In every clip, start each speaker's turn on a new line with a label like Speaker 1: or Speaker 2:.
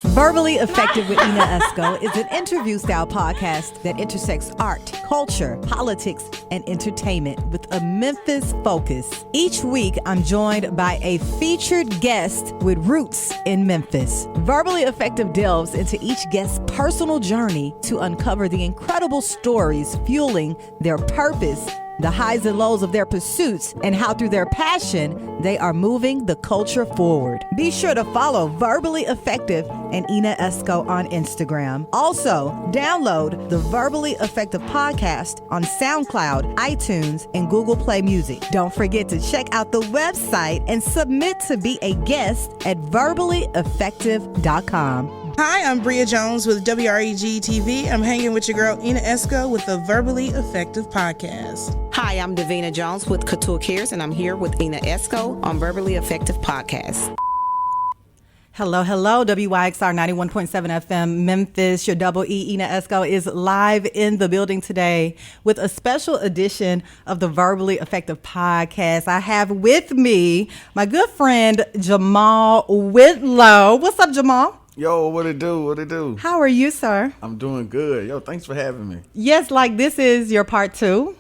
Speaker 1: Verbally Effective with Ena is an interview-style podcast that intersects art, culture, politics, and entertainment with a Memphis focus. Each week, I'm joined by a featured guest with roots in Memphis. Verbally Effective delves into each guest's personal journey to uncover the incredible stories fueling their purpose, the highs and lows of their pursuits, and how through their passion, they are moving the culture forward. Be sure to follow Verbally Effective and Ena on Instagram. Also, download the Verbally Effective podcast on SoundCloud, iTunes, and Google Play Music. Don't forget to check out the website and submit to be a guest at verballyeffective.com.
Speaker 2: Hi, I'm Bria Jones with WYXR TV. I'm hanging with your girl Ena with the Verbally Effective podcast.
Speaker 3: Hi, I'm Davina Jones with Couture Cares, and I'm here with Ena on Verbally Effective podcast.
Speaker 1: Hello, WYXR 91.7 FM Memphis. Your double E, Ena is live in the building today with a special edition of the Verbally Effective podcast. I have with me my good friend Jamal Whitlow. What's up, Jamal?
Speaker 4: Yo, what it do?
Speaker 1: How are you, sir?
Speaker 4: I'm doing good. Yo, thanks for having me.
Speaker 1: Yes, like this is your part two.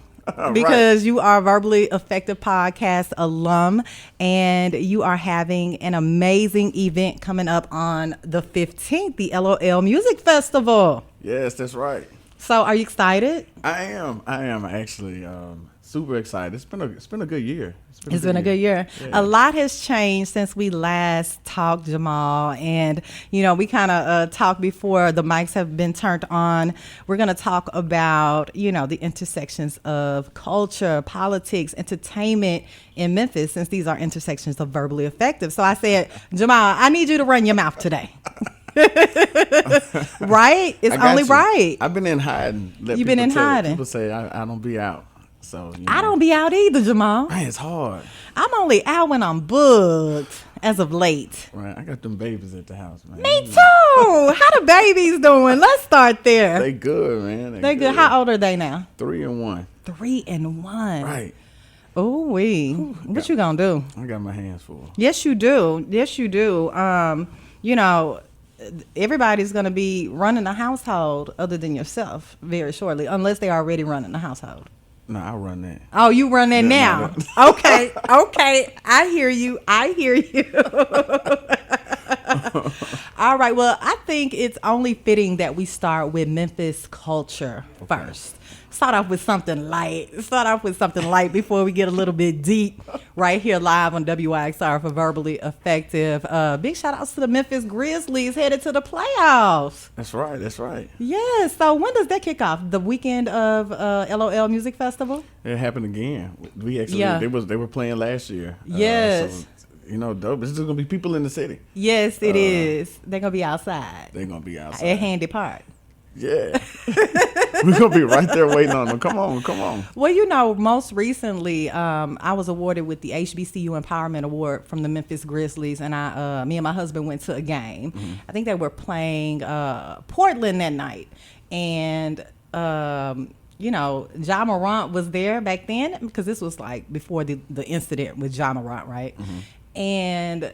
Speaker 1: Because you are a Verbally Effective podcast alum, and you are having an amazing event coming up on the 15th, the LOL Music Festival.
Speaker 4: Yes, that's right.
Speaker 1: So are you excited?
Speaker 4: I am actually super excited. It's been a good year.
Speaker 1: It's been a good year.
Speaker 4: Yeah.
Speaker 1: A lot has changed since we last talked, Jamal. And, we kind of talked before the mics have been turned on. We're going to talk about, the intersections of culture, politics, entertainment in Memphis, since these are intersections of Verbally Effective. So I said, Jamal, I need you to run your mouth today. Right? It's only right.
Speaker 4: I've been in hiding.
Speaker 1: You've been in hiding.
Speaker 4: People say I don't be out. So
Speaker 1: I don't be out either, Jamal.
Speaker 4: Man, it's hard.
Speaker 1: I'm only out when I'm booked as of late.
Speaker 4: Right, I got them babies at the house, man.
Speaker 1: Me too. How the babies doing? Let's start there.
Speaker 4: They good, man.
Speaker 1: They good. How old are they now?
Speaker 4: 3 and 1.
Speaker 1: 3 and 1.
Speaker 4: Right.
Speaker 1: Oh, what you gonna do?
Speaker 4: I got my hands full.
Speaker 1: Yes, you do. Everybody's gonna be running a household other than yourself very shortly, unless they already running the household.
Speaker 4: No, I run that.
Speaker 1: Oh, you run that now? Okay. I hear you. All right. Well, I think it's only fitting that we start with Memphis culture first. Start off with something light before we get a little bit deep right here live on WYXR for Verbally Effective. Big shout outs to the Memphis Grizzlies headed to the playoffs.
Speaker 4: That's right.
Speaker 1: Yes. So when does that kick off? The weekend of LOL Music Festival?
Speaker 4: It happened again. We actually they were playing last year.
Speaker 1: Yes.
Speaker 4: Dope. There's just gonna be people in the city.
Speaker 1: Yes, it is. They're gonna be outside.
Speaker 4: At
Speaker 1: Handy Park.
Speaker 4: Yeah. We're going to be right there waiting on them. Come on.
Speaker 1: Well, most recently, I was awarded with the HBCU Empowerment Award from the Memphis Grizzlies, and me and my husband went to a game. Mm-hmm. I think they were playing Portland that night. And, Ja Morant was there back then, because this was like before the incident with Ja Morant, right? Mm-hmm. And,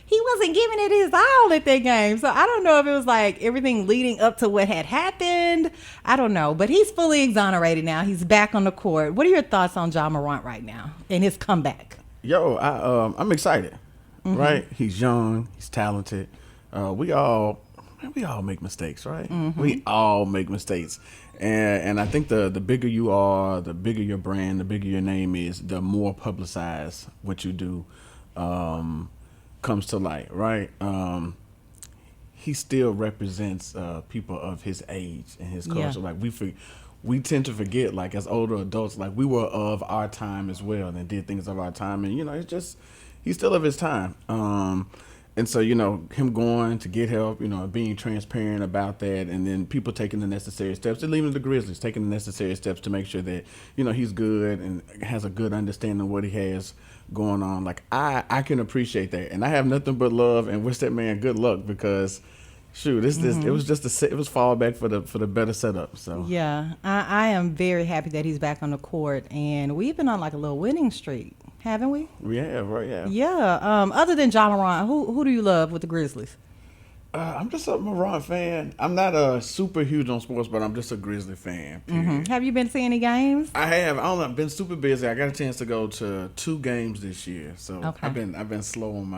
Speaker 1: he wasn't giving it his all at that game. So I don't know if it was like everything leading up to what had happened. I don't know. But he's fully exonerated now. He's back on the court. What are your thoughts on Ja Morant right now and his comeback?
Speaker 4: Yo, I'm excited, right? He's young. He's talented. We all make mistakes, right? Mm-hmm. We all make mistakes. And I think the bigger you are, the bigger your brand, the bigger your name is, the more publicized what you do comes to light, right? He still represents people of his age and his culture. Yeah. Like we tend to forget, like as older adults, like we were of our time as well and did things of our time, and it's just he's still of his time. And so him going to get help, being transparent about that, and then people taking the necessary steps, and even the Grizzlies taking the necessary steps to make sure that he's good and has a good understanding of what he has going on. Like I can appreciate that, and I have nothing but love and wish that man good luck, because shoot, it was just it was fall back for the better setup. So
Speaker 1: yeah, I am very happy that he's back on the court, and we've been on like a little winning streak. Haven't we?
Speaker 4: We have, right? Yeah.
Speaker 1: Yeah. Other than John Moran, who do you love with the Grizzlies?
Speaker 4: I'm just a Moran fan. I'm not a super huge on sports, but I'm just a Grizzly fan. Period.
Speaker 1: Have you been to any games?
Speaker 4: I have. I don't know. I've been super busy. I got a chance to go to 2 games this year, so
Speaker 1: Okay.
Speaker 4: I've been slow on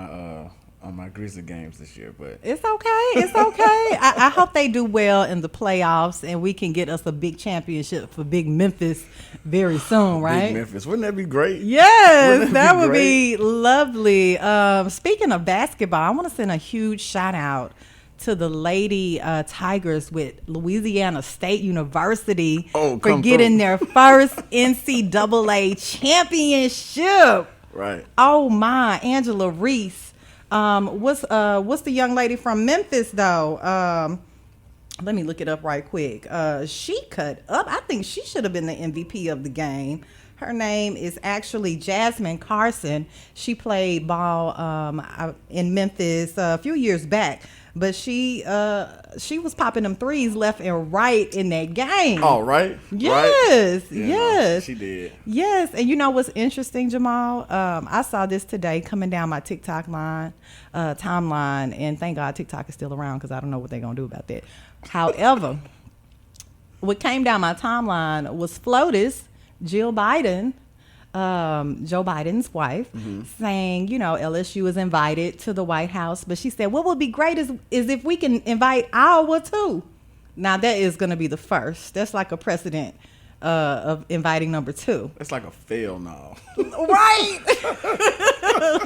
Speaker 4: my Grizzly games this year, but
Speaker 1: It's okay. It's okay. I hope they do well in the playoffs and we can get us a big championship for Big Memphis very soon, right?
Speaker 4: Big Memphis, wouldn't that be great?
Speaker 1: Yes,
Speaker 4: Wouldn't
Speaker 1: that
Speaker 4: be
Speaker 1: would
Speaker 4: great?
Speaker 1: be lovely. Speaking of basketball, I want to send a huge shout out to the Lady Tigers with Louisiana State University
Speaker 4: Oh,
Speaker 1: for
Speaker 4: come
Speaker 1: getting
Speaker 4: through.
Speaker 1: their first NCAA championship.
Speaker 4: Right.
Speaker 1: Oh my, Angela Reese. What's the young lady from Memphis though? Let me look it up right quick. She cut up. I think she should have been the MVP of the game. Her name is actually Jasmine Carson. She played ball in Memphis a few years back, but she was popping them threes left and right in that game.
Speaker 4: Oh, right.
Speaker 1: Yes,
Speaker 4: Right? Yeah,
Speaker 1: yes.
Speaker 4: she did.
Speaker 1: Yes, and you know what's interesting, Jamal? I saw this today coming down my TikTok timeline, and thank God TikTok is still around because I don't know what they're gonna do about that. However, what came down my timeline was FLOTUS, Jill Biden, Joe Biden's wife, saying, you know, LSU is invited to the White House, but she said, what would be great is if we can invite Iowa too. Now that is going to be the first. That's like a precedent of inviting number 2.
Speaker 4: That's like a fail now.
Speaker 1: Right?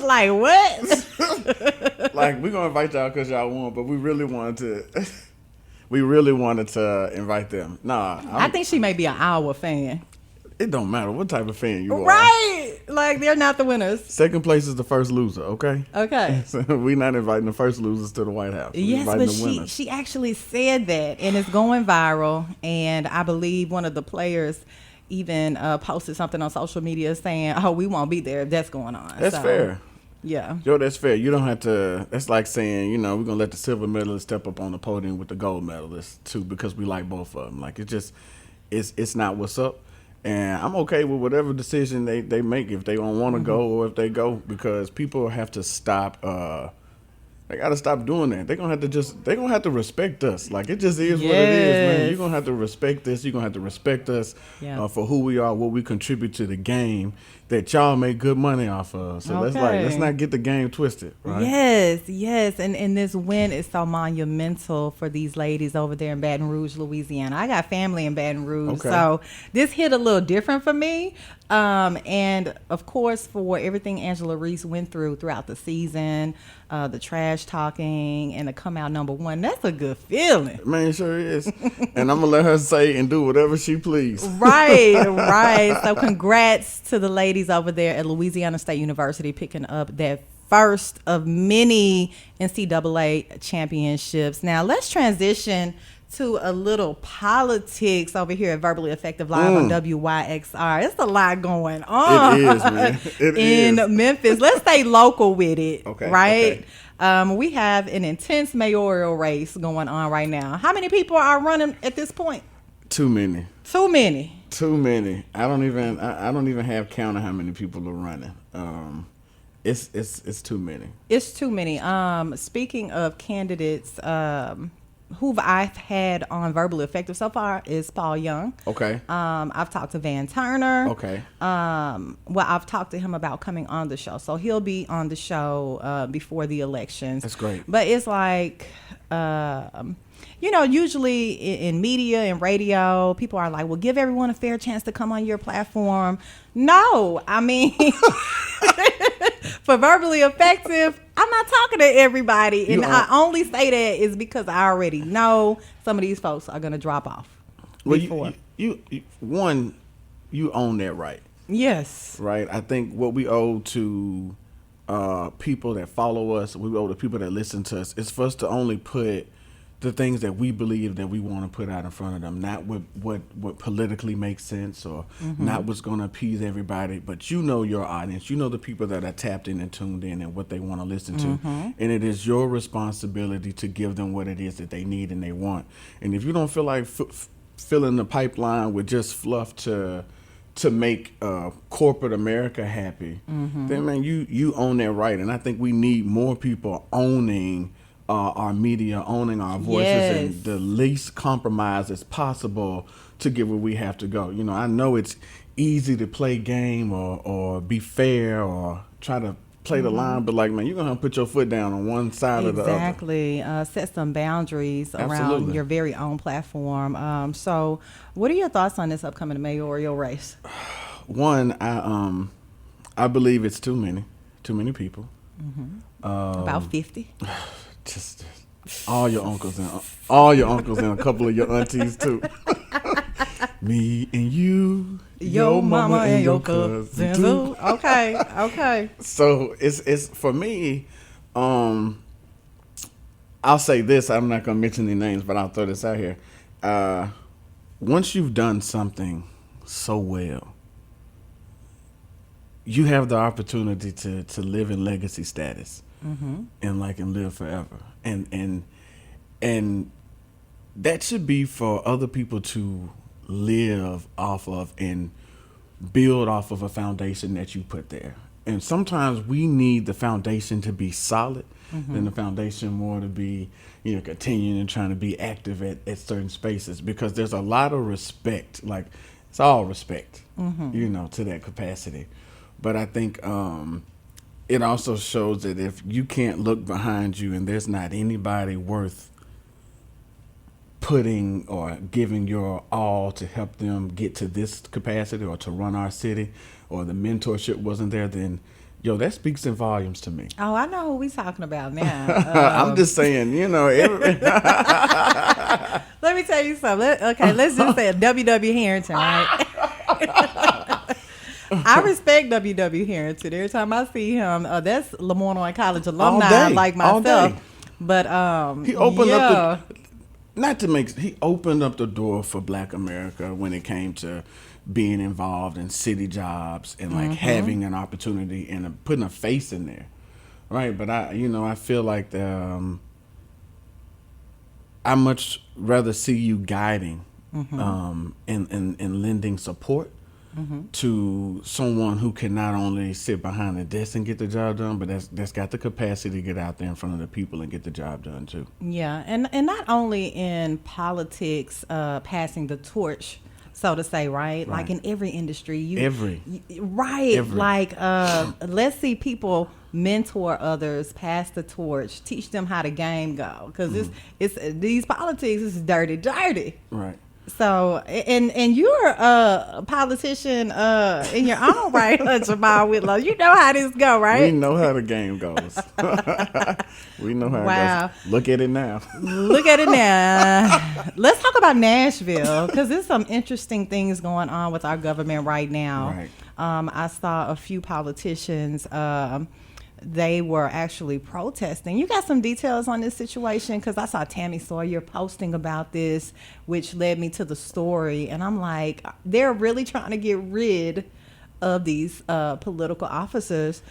Speaker 1: Like what?
Speaker 4: Like, we're gonna invite y'all because y'all won, but we really wanted to invite them. Nah,
Speaker 1: I think she may be an Iowa fan.
Speaker 4: it don't matter what type of fan you are.
Speaker 1: Right? Like they're not the winners.
Speaker 4: Second place is the first loser, okay?
Speaker 1: Okay.
Speaker 4: So we're not inviting the first losers to the White House. We're
Speaker 1: Yes,
Speaker 4: inviting
Speaker 1: but
Speaker 4: the winners.
Speaker 1: she actually said that, and it's going viral. And I believe one of the players even posted something on social media saying, "Oh, we won't be there if that's going on."
Speaker 4: That's
Speaker 1: So,
Speaker 4: fair.
Speaker 1: Yeah.
Speaker 4: Yo, that's fair. You don't have to. That's like saying, you know, we're gonna let the silver medalist step up on the podium with the gold medalist too, because we like both of them. Like it's not what's up, and I'm okay with whatever decision they make if they don't want to go or if they go, because people have to stop. They gotta stop doing that. They're gonna have to respect us. Like, it just is what it is, man.
Speaker 1: Yes.
Speaker 4: You're gonna have to respect this. You're gonna have to respect us
Speaker 1: Yeah.
Speaker 4: for who we are, what we contribute to the game that y'all make good money off of. So let's
Speaker 1: Okay.
Speaker 4: not get the game twisted, right?
Speaker 1: Yes, and this win is so monumental for these ladies over there in Baton Rouge, Louisiana. I got family in Baton Rouge,
Speaker 4: Okay.
Speaker 1: so this hit a little different for me. And of course, for everything Angela Reese went throughout the season, the trash talking, and to come out number 1, that's a good feeling.
Speaker 4: Man, sure is. And I'm gonna let her say and do whatever she please.
Speaker 1: Right. So congrats to the ladies over there at Louisiana State University picking up that first of many NCAA championships. Now let's transition to a little politics over here at Verbally Effective Live on WYXR. It's a lot going on.
Speaker 4: It is, man. It
Speaker 1: in
Speaker 4: is.
Speaker 1: Memphis. Let's stay local with it.
Speaker 4: Okay,
Speaker 1: Right?
Speaker 4: okay.
Speaker 1: We have an intense mayoral race going on right now. How many people are running at this point?
Speaker 4: Too many.
Speaker 1: Too many.
Speaker 4: Too many. I don't even have count of how many people are running. It's too many.
Speaker 1: It's too many. Speaking of candidates, who I've had on Verbally Effective so far is Paul Young.
Speaker 4: Okay.
Speaker 1: I've talked to Van Turner.
Speaker 4: Okay.
Speaker 1: Well, I've talked to him about coming on the show, so he'll be on the show before the elections.
Speaker 4: That's great.
Speaker 1: But it's like, you know, usually in media and radio, people are like, well, give everyone a fair chance to come on your platform. No, I mean, for Verbally Effective, I'm not talking to everybody. And I only say that is because I already know some of these folks are going to drop off.
Speaker 4: Well,
Speaker 1: before.
Speaker 4: you own that right.
Speaker 1: Yes.
Speaker 4: Right. I think what we owe to people that follow us, we owe to people that listen to us, is for us to only put the things that we believe that we want to put out in front of them, not what politically makes sense or not what's going to appease everybody, but you know your audience, you know the people that are tapped in and tuned in and what they want to listen to, and it is your responsibility to give them what it is that they need and they want. And if you don't feel like filling the pipeline with just fluff to to make corporate America happy, then man, you own that right. And I think we need more people owning our media, owning our voices, and the least compromise as possible to get where we have to go. You know, I know it's easy to play game or be fair or try to play the line, but like, man, you're gonna have to put your foot down on one side or the other.
Speaker 1: Exactly. Set some boundaries around your very own platform. So what are your thoughts on this upcoming mayoral race?
Speaker 4: One, I believe it's too many people.
Speaker 1: About 50.
Speaker 4: Just all your uncles and a couple of your aunties too. Me and you,
Speaker 1: your mama and your cousin too. Okay.
Speaker 4: So it's for me. I'll say this. I'm not gonna mention any names, but I'll throw this out here. Once you've done something so well, you have the opportunity to live in legacy status, and live forever, and that should be for other people to live off of and build off of a foundation that you put there. And sometimes we need the foundation to be solid, than the foundation more to be, continuing and trying to be active at certain spaces, because there's a lot of respect, like it's all respect, to that capacity. But I think it also shows that if you can't look behind you and there's not anybody worth putting or giving your all to help them get to this capacity or to run our city, or the mentorship wasn't there, then that speaks in volumes to me.
Speaker 1: Oh, I know who we talking about now.
Speaker 4: I'm just saying, let
Speaker 1: me tell you something. Let's just say W.W. Harrington, right? I respect W.W. Harrington. Every time I see him, that's Lamorne College alumni like myself. But
Speaker 4: he opened up he opened up the door for Black America when it came to being involved in city jobs and having an opportunity and putting a face in there, right? But I feel like I much rather see you guiding and lending support to someone who can not only sit behind a desk and get the job done, but that's got the capacity to get out there in front of the people and get the job done too. Yeah,
Speaker 1: and not only in politics, passing the torch, so to say, right? Like in every industry, Like let's see people mentor others, pass the torch, teach them how the game go, because it's these politics is dirty,
Speaker 4: right?
Speaker 1: So, and you're a politician in your own right, Jamal Whitlow. You know how this go, right?
Speaker 4: We know how the game goes. We know how it goes. Look at it now. Let's talk about Nashville,
Speaker 1: because there's some interesting things going on with our government right now.
Speaker 4: Right.
Speaker 1: I saw a few politicians. They were actually protesting. You got some details on this situation? Because I saw Tammy Sawyer posting about this, which led me to the story. And I'm like, they're really trying to get rid of these political officers,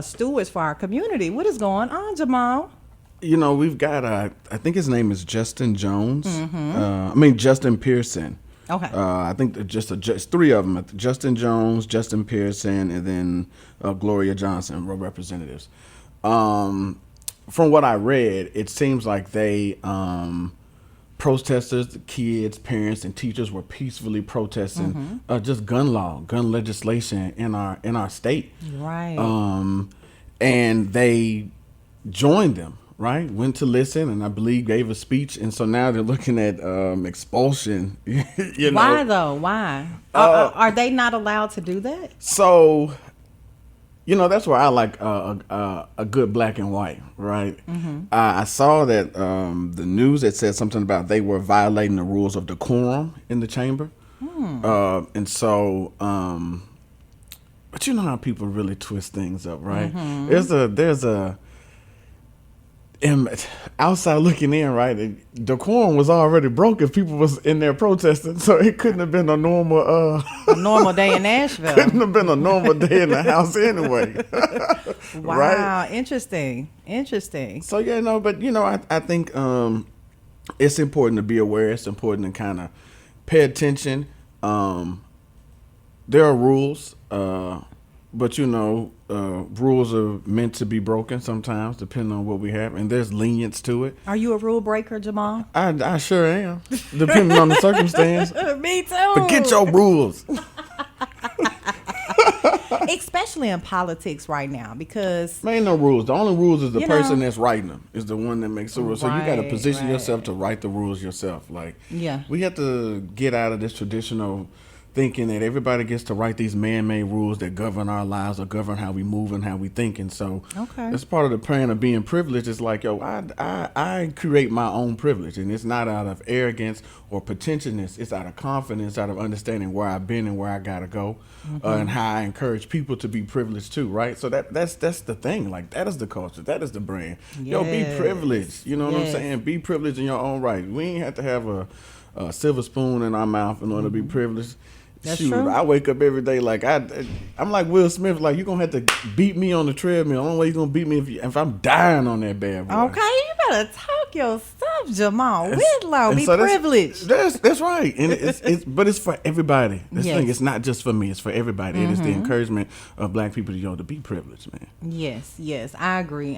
Speaker 1: stewards for our community. What is going on, Jamal?
Speaker 4: We've got, I think his name is Justin Jones. Justin Pearson.
Speaker 1: Okay.
Speaker 4: I think just three of them: Justin Jones, Justin Pearson, and then Gloria Johnson were representatives. From what I read, it seems like they protesters, the kids, parents, and teachers were peacefully protesting just gun legislation in our state.
Speaker 1: Right.
Speaker 4: And they joined them. Right, went to listen, and I believe gave a speech, and so now they're looking at expulsion.
Speaker 1: Why though? Why are they not allowed to do that?
Speaker 4: So, that's where I like a good black and white. Right. I saw that the news that said something about they were violating the rules of decorum in the chamber, and so. But you know how people really twist things up, right? There's a outside looking in, right? Decorum was already broke if people was in there protesting, so it couldn't have been a normal
Speaker 1: day in Nashville.
Speaker 4: Couldn't have been a normal day in the house anyway.
Speaker 1: Wow, right? Interesting.
Speaker 4: So but I think it's important to be aware. It's important to kind of pay attention. there are rules, but rules are meant to be broken sometimes, depending on what we have, and there's lenience to it.
Speaker 1: Are you a rule breaker, Jamal?
Speaker 4: I sure am, depending on the circumstance.
Speaker 1: Me too.
Speaker 4: Forget your rules.
Speaker 1: Especially in politics right now, because
Speaker 4: Man, ain't no rules. The only rules is the person that's writing them is the one that makes the rules. So you got to
Speaker 1: Right,
Speaker 4: position
Speaker 1: right.
Speaker 4: yourself to write the rules yourself. Like,
Speaker 1: Yeah.
Speaker 4: we have to get out of this traditional thinking that everybody gets to write these man-made rules that govern our lives or govern how we move and how we think. And so
Speaker 1: Okay.
Speaker 4: that's part of the plan of being privileged. It's like, yo, I create my own privilege, and it's not out of arrogance or pretentiousness. It's out of confidence, out of understanding where I've been and where I gotta go, and how I encourage people to be privileged too, right? So that's the thing. Like, that is the culture. That is the brand. Yo, be
Speaker 1: Yes.
Speaker 4: privileged. You know what I'm
Speaker 1: Yes.
Speaker 4: saying? Be privileged in your own right. We ain't have to have a silver spoon in our mouth in order to be privileged.
Speaker 1: That's
Speaker 4: Shoot,
Speaker 1: true.
Speaker 4: I wake up every day like I'm like Will Smith. Like, you're gonna have to beat me on the treadmill. The only way you're gonna beat me if I'm dying on that bad boy.
Speaker 1: Okay, you better talk your stuff, Jamal Whitlow.
Speaker 4: And
Speaker 1: Be
Speaker 4: so
Speaker 1: privileged.
Speaker 4: That's right, and but it's for everybody. That's the
Speaker 1: Yes.
Speaker 4: thing. It's not just for me. It's for everybody. It is the encouragement of Black people to be privileged, man.
Speaker 1: Yes, I agree.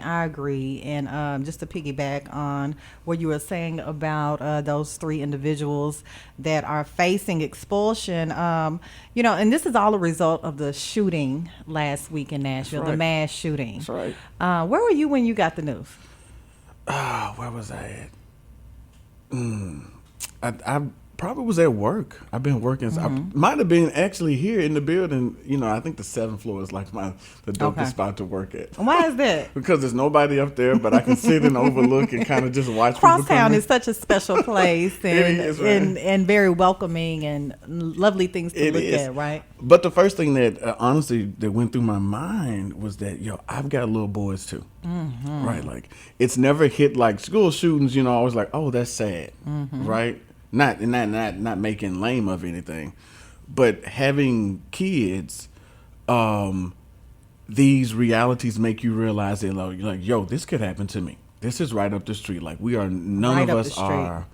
Speaker 1: And just to piggyback on what you were saying about those three individuals that are facing expulsion, and this is all a result of the shooting last week in Nashville, the
Speaker 4: right.
Speaker 1: mass shooting.
Speaker 4: That's right.
Speaker 1: Where were you when you got the news?
Speaker 4: Where was I at? I probably was at work. I've been working. I might have been actually here in the building. I think the 7th floor is like the dopest
Speaker 1: Okay.
Speaker 4: spot to work at.
Speaker 1: Why is that?
Speaker 4: Because there's nobody up there, but I can sit and overlook and kind of just watch people come
Speaker 1: Crosstown
Speaker 4: in.
Speaker 1: is such a special place and,
Speaker 4: It is, right?
Speaker 1: and very welcoming and lovely things to
Speaker 4: It
Speaker 1: look
Speaker 4: is.
Speaker 1: at, right?
Speaker 4: But the first thing that honestly that went through my mind was that, I've got little boys too, right? Like, it's never hit like school shootings. I was like, oh, that's sad, right? Not making lame of anything, but having kids, these realities make you realize that, like, yo, this could happen to me. This is right up the street. Like, none
Speaker 1: Right
Speaker 4: of
Speaker 1: up
Speaker 4: us
Speaker 1: the street.
Speaker 4: are.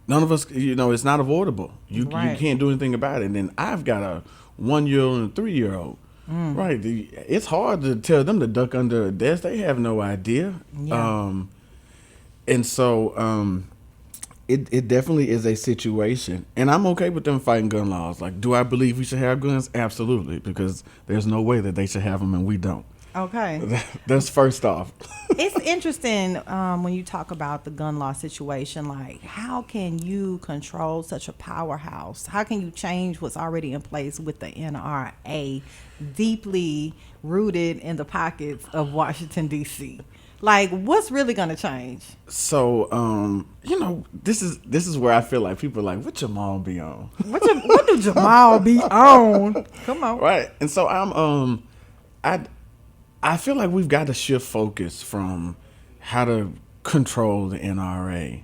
Speaker 4: None of us, it's not avoidable. You
Speaker 1: Right.
Speaker 4: can't do anything about it. And then I've got a 1-year-old and a 3-year-old. Right. It's hard to tell them to duck under a desk. They have no idea.
Speaker 1: Yeah.
Speaker 4: And so it definitely is a situation. And I'm okay with them fighting gun laws. Like, do I believe we should have guns? Absolutely. Because there's no way that they should have them and we don't.
Speaker 1: Okay.
Speaker 4: That's first off.
Speaker 1: It's interesting when you talk about the gun law situation. Like, how can you control such a powerhouse? How can you change what's already in place with the NRA, deeply rooted in the pockets of Washington, D.C.? Like, what's really going to change?
Speaker 4: So, this is where I feel like people are like, what Jamal be on?
Speaker 1: What do Jamal be on? Come on.
Speaker 4: Right. And so I feel like we've got to shift focus from how to control the NRA,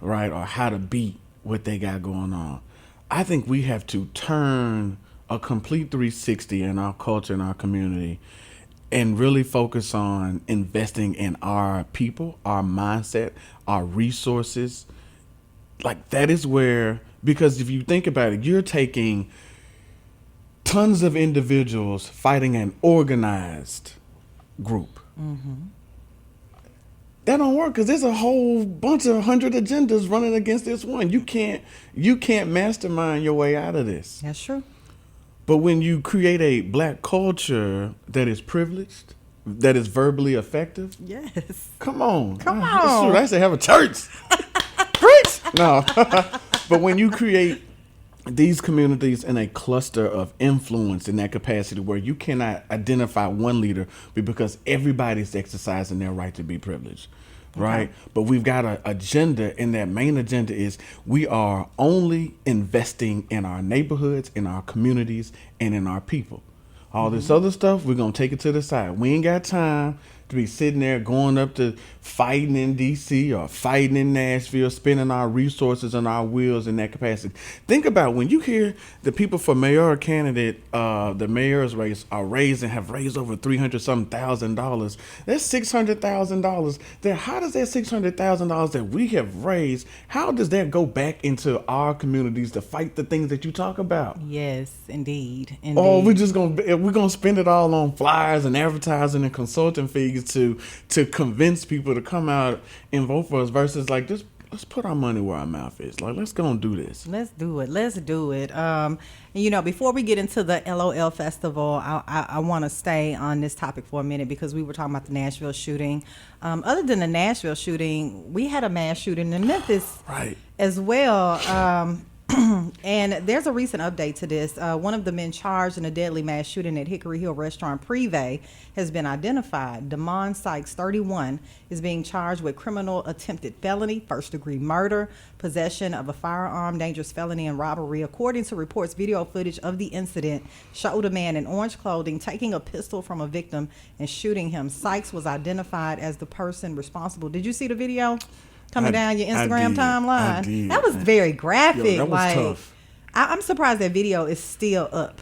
Speaker 4: right, or how to beat what they got going on. I think we have to turn a complete 360 in our culture and our community and really focus on investing in our people, our mindset, our resources. Like, that is where, because if you think about it, you're taking tons of individuals fighting an organized group. That don't work, because there's a whole bunch of 100 agendas running against this one. You can't mastermind your way out of this.
Speaker 1: That's true.
Speaker 4: But when you create a Black culture that is privileged, that is verbally effective,
Speaker 1: Yes.
Speaker 4: come on.
Speaker 1: Come
Speaker 4: Shoot,
Speaker 1: on.
Speaker 4: I say have a church. Preach. No. But when you create these communities in a cluster of influence in that capacity where you cannot identify one leader because everybody's exercising their right to be privileged, right? But we've got an agenda, and that main agenda is we are only investing in our neighborhoods, in our communities, and in our people. All this other stuff, we're going to take it to the side. We ain't got time to be sitting there going up to fighting in D.C. or fighting in Nashville, spending our resources and our wills in that capacity. Think about when you hear the people for mayor candidate, the mayor's race have raised over $300,000. That's $600,000 there. How does that $600,000 that we have raised, how does that go back into our communities to fight the things that you talk about?
Speaker 1: Yes, indeed.
Speaker 4: Or we're gonna spend it all on flyers and advertising and consulting fees to convince people to come out and vote for us versus like just let's put our money where our mouth is. Like, let's go and do this.
Speaker 1: Let's do it. Before we get into the LOL festival, I want to stay on this topic for a minute because we were talking about the Nashville shooting. Other than the Nashville shooting, we had a mass shooting in Memphis as well. And there's a recent update to this. One of the men charged in a deadly mass shooting at Hickory Hill Restaurant Privé has been identified. Damon Sykes, 31, is being charged with criminal attempted felony, first-degree murder, possession of a firearm, dangerous felony, and robbery. According to reports, video footage of the incident showed a man in orange clothing taking a pistol from a victim and shooting him. Sykes was identified as the person responsible. Did you see the video coming down your Instagram timeline? That was very graphic.
Speaker 4: That was tough.
Speaker 1: I'm surprised that video is still up.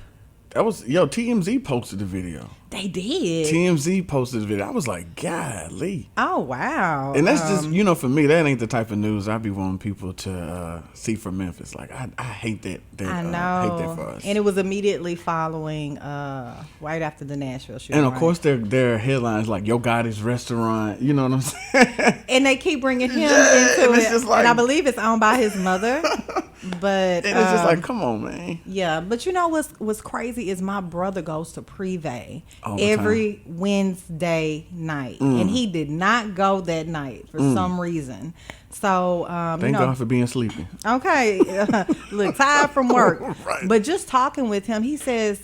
Speaker 4: That was TMZ posted the video.
Speaker 1: They did.
Speaker 4: TMZ posted the video. I was like, golly.
Speaker 1: Oh, wow.
Speaker 4: And that's just, for me, that ain't the type of news I'd be wanting people to see from Memphis. Like, I hate that.
Speaker 1: I know.
Speaker 4: I hate that for us.
Speaker 1: And it was immediately following, right after the Nashville shooting.
Speaker 4: And, of course, their headlines like, Yo Gotti's Restaurant. You know what I'm saying?
Speaker 1: And they keep bringing him into it. Just like, and I believe it's owned by his mother. But
Speaker 4: and it's just like, come on, man.
Speaker 1: Yeah, but you know what's crazy is my brother goes to Privé every Wednesday night, and he did not go that night for some reason. So
Speaker 4: thank God for being sleepy.
Speaker 1: Okay, look, tired from work,
Speaker 4: right.
Speaker 1: But just talking with him, he says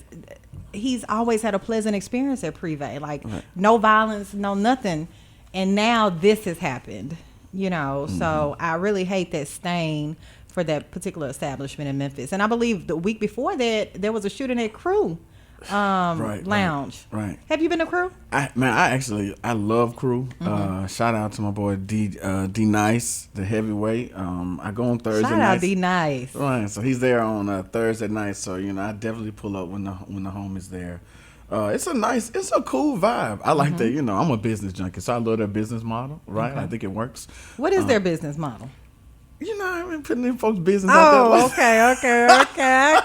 Speaker 1: he's always had a pleasant experience at Privé, like no violence, no nothing, and now this has happened. So I really hate that stain for that particular establishment in Memphis. And I believe the week before that, there was a shooting at Crew Lounge.
Speaker 4: Right.
Speaker 1: Have you been to Crew?
Speaker 4: I love Crew. Shout out to my boy D Nice, the heavyweight. I go on Thursday nights.
Speaker 1: Shout out D Nice.
Speaker 4: Right. So he's there on Thursday night. So I definitely pull up when the homie's there. It's a cool vibe. I like that. I'm a business junkie, so I love their business model. Right. Okay. I think it works.
Speaker 1: What is their business model?
Speaker 4: I've been putting in folks' business out there.
Speaker 1: Okay.